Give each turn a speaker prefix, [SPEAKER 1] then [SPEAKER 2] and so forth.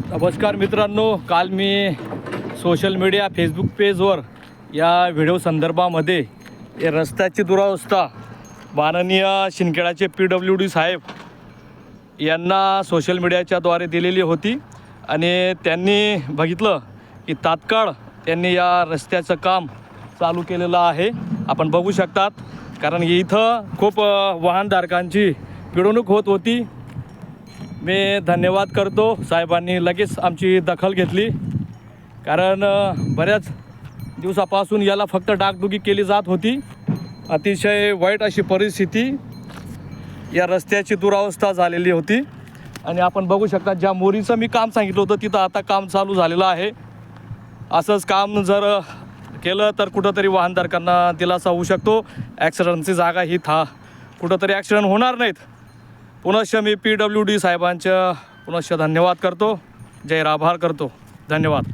[SPEAKER 1] नमस्कार मित्रांनो, काल मी सोशल मीडिया फेसबुक पेजवर या व्हिडिओ संदर्भामध्ये या रस्त्याची दुरावस्था माननीय शिंदखेडाचे PWD साहेब यांना सोशल मीडियाच्याद्वारे दिलेली होती आणि त्यांनी बघितलं की तात्काळ त्यांनी या रस्त्याचं काम चालू केलेलं आहे. आपण बघू शकतात, कारण इथं खूप वाहनधारकांची पिळवणूक होत होती. मी धन्यवाद करतो, साहेबांनी लगेच आमची दखल घेतली. कारण बऱ्याच दिवसापासून याला फक्त डागडुगी केली जात होती. अतिशय वाईट अशी परिस्थिती, या रस्त्याची दुरावस्था झालेली होती. आणि आपण बघू शकता, ज्या मोरीचं मी काम सांगितलं होतं तिथं आता काम चालू झालेलं आहे. असंच काम जर केलं तर कुठंतरी वाहनधारकांना दिलासा होऊ शकतो. ॲक्सिडेंटची जागा ही कुठंतरी ॲक्सिडेंट होणार नाहीत. पुनश्च मी PWD साहेबांचं पुनश्च धन्यवाद करतो, आभार करतो. धन्यवाद.